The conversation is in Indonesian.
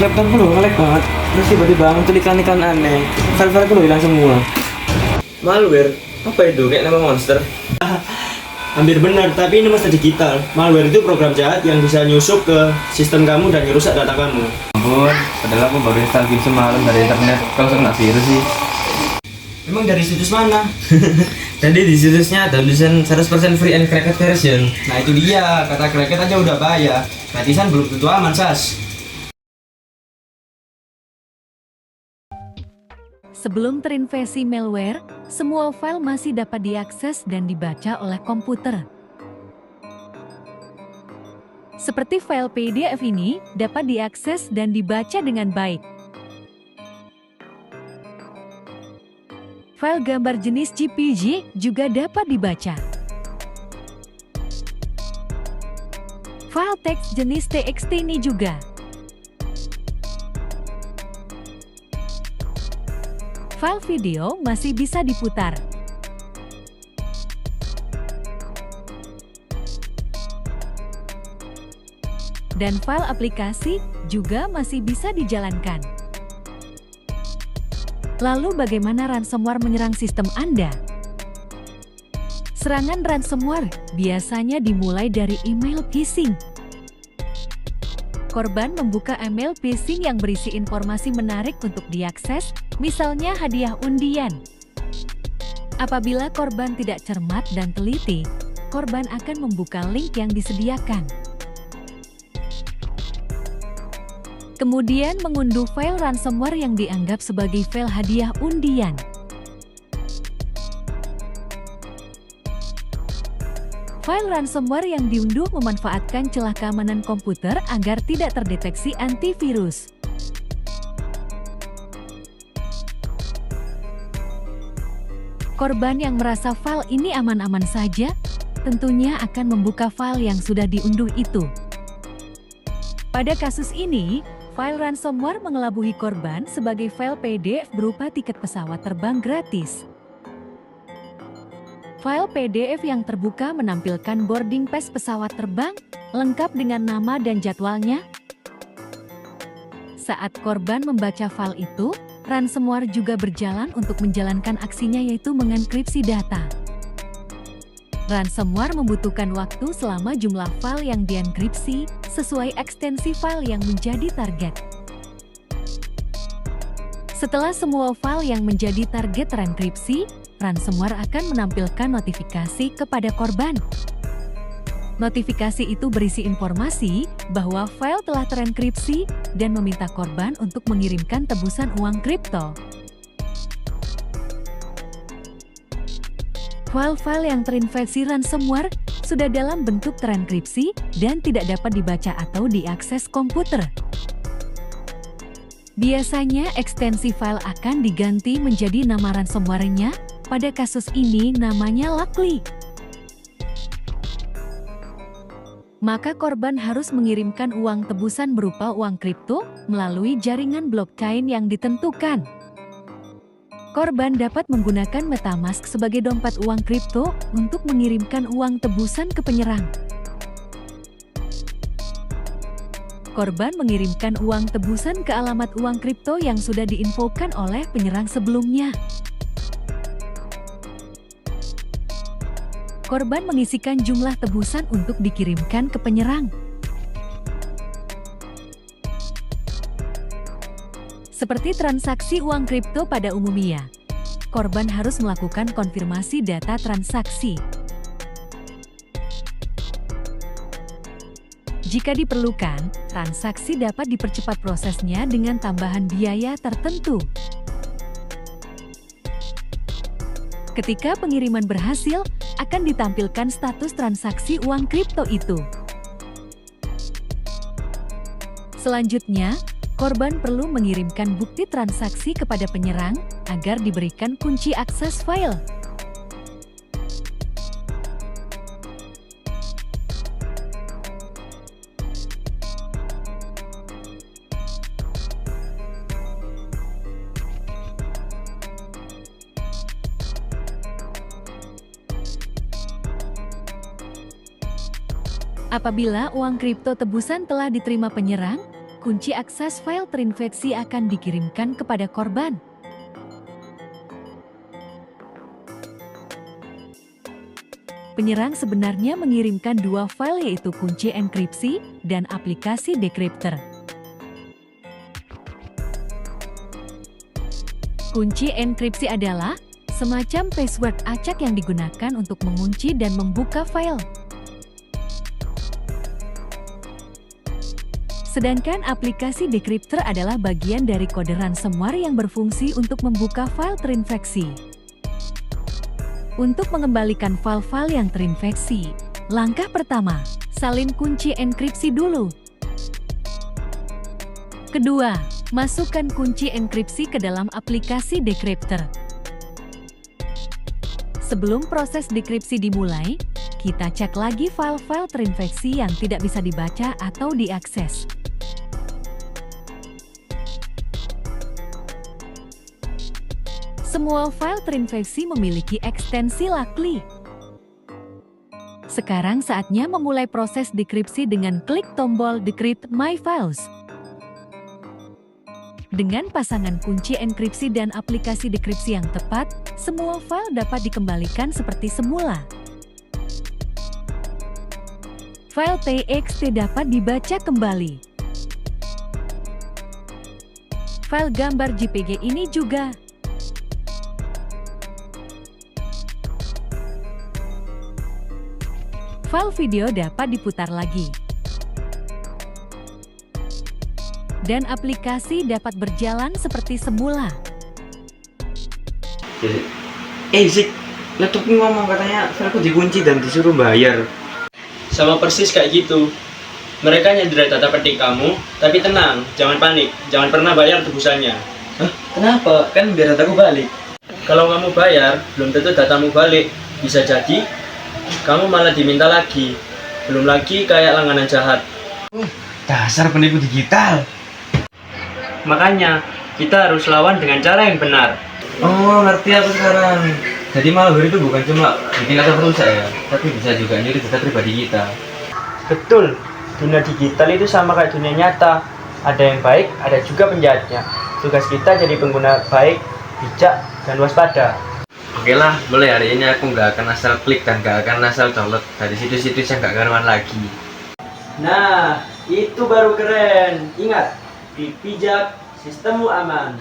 Laptopku loh nge-lag banget. Terus tiba-tiba muncul iklan-iklan aneh. File-fileku loh hilang semua. Malware? Apa itu? Kayak nama monster? Hampir benar, tapi ini masa digital. Malware itu program jahat yang bisa nyusup ke sistem kamu dan merusak data kamu. Ampun, padahal aku baru install game semalam dari internet. Kalau kena virus sih. Emang dari situs mana? Tadi di situsnya ada tulisan 100% free and cracked version. Nah itu dia, kata cracket aja udah bahaya. Gratisan belum tentu aman, Sas. Sebelum terinfeksi malware, semua file masih dapat diakses dan dibaca oleh komputer. Seperti file PDF ini dapat diakses dan dibaca dengan baik. File gambar jenis JPG juga dapat dibaca. File teks jenis TXT ini juga. File video masih bisa diputar. Dan file aplikasi juga masih bisa dijalankan. Lalu bagaimana ransomware menyerang sistem Anda? Serangan ransomware biasanya dimulai dari email phishing. Korban membuka email phishing yang berisi informasi menarik untuk diakses, misalnya hadiah undian. Apabila korban tidak cermat dan teliti, korban akan membuka link yang disediakan. Kemudian mengunduh file ransomware yang dianggap sebagai file hadiah undian. File ransomware yang diunduh memanfaatkan celah keamanan komputer agar tidak terdeteksi antivirus. Korban yang merasa file ini aman-aman saja, tentunya akan membuka file yang sudah diunduh itu. Pada kasus ini, file ransomware mengelabui korban sebagai file PDF berupa tiket pesawat terbang gratis. File PDF yang terbuka menampilkan boarding pass pesawat terbang, lengkap dengan nama dan jadwalnya. Saat korban membaca file itu, ransomware juga berjalan untuk menjalankan aksinya yaitu mengenkripsi data. Ransomware membutuhkan waktu selama jumlah file yang dienkripsi sesuai ekstensi file yang menjadi target. Setelah semua file yang menjadi target terenkripsi, ransomware akan menampilkan notifikasi kepada korban. Notifikasi itu berisi informasi bahwa file telah terenkripsi dan meminta korban untuk mengirimkan tebusan uang kripto. File-file yang terinfeksi ransomware sudah dalam bentuk terenkripsi dan tidak dapat dibaca atau diakses komputer. Biasanya ekstensi file akan diganti menjadi nama ransomware-nya. Pada kasus ini namanya Lakli. Maka korban harus mengirimkan uang tebusan berupa uang kripto melalui jaringan blockchain yang ditentukan. Korban dapat menggunakan MetaMask sebagai dompet uang kripto untuk mengirimkan uang tebusan ke penyerang. Korban mengirimkan uang tebusan ke alamat uang kripto yang sudah diinfokan oleh penyerang sebelumnya. Korban mengisikan jumlah tebusan untuk dikirimkan ke penyerang. Seperti transaksi uang kripto pada umumnya, korban harus melakukan konfirmasi data transaksi. Jika diperlukan, transaksi dapat dipercepat prosesnya dengan tambahan biaya tertentu. Ketika pengiriman berhasil, akan ditampilkan status transaksi uang kripto itu. Selanjutnya, korban perlu mengirimkan bukti transaksi kepada penyerang agar diberikan kunci akses file. Apabila uang kripto tebusan telah diterima penyerang, kunci akses file terinfeksi akan dikirimkan kepada korban. Penyerang sebenarnya mengirimkan dua file, yaitu kunci enkripsi dan aplikasi decryptor. Kunci enkripsi adalah semacam password acak yang digunakan untuk mengunci dan membuka file. Sedangkan aplikasi decryptor adalah bagian dari kode ransomware yang berfungsi untuk membuka file terinfeksi. Untuk mengembalikan file-file yang terinfeksi, langkah pertama, salin kunci enkripsi dulu. Kedua, masukkan kunci enkripsi ke dalam aplikasi decryptor. Sebelum proses dekripsi dimulai, kita cek lagi file-file terinfeksi yang tidak bisa dibaca atau diakses. Semua file terinfeksi memiliki ekstensi Lakli. Sekarang saatnya memulai proses dekripsi dengan klik tombol Decrypt My Files. Dengan pasangan kunci enkripsi dan aplikasi dekripsi yang tepat, semua file dapat dikembalikan seperti semula. File TXT dapat dibaca kembali. File gambar JPG ini juga. File video dapat diputar lagi. Dan aplikasi dapat berjalan seperti semula. Zik, laptopku ngomong katanya filku dikunci dan disuruh bayar. Sama persis kayak gitu. Mereka nyedera data penting kamu, tapi tenang, jangan panik, jangan pernah bayar tebusannya. Hah? Kenapa? Kan biar dataku balik. Kalau kamu bayar, belum tentu datamu balik. Bisa jadi, kamu malah diminta lagi. Belum lagi kayak langganan jahat. Dasar penipu digital. Makanya, kita harus lawan dengan cara yang benar. Oh, ngerti aku sekarang. Jadi malware itu bukan cuma bikin data rusak ya, tapi bisa juga nyuri data pribadi kita. Betul, dunia digital itu sama kayak dunia nyata. Ada yang baik, ada juga penjahatnya. Tugas kita jadi pengguna baik, bijak, dan waspada. Oke lah, mulai hari ini aku nggak akan asal klik dan nggak akan asal download dari situs-situs yang nggak karuan lagi. Nah, itu baru keren. Ingat, bijak, sistemmu aman.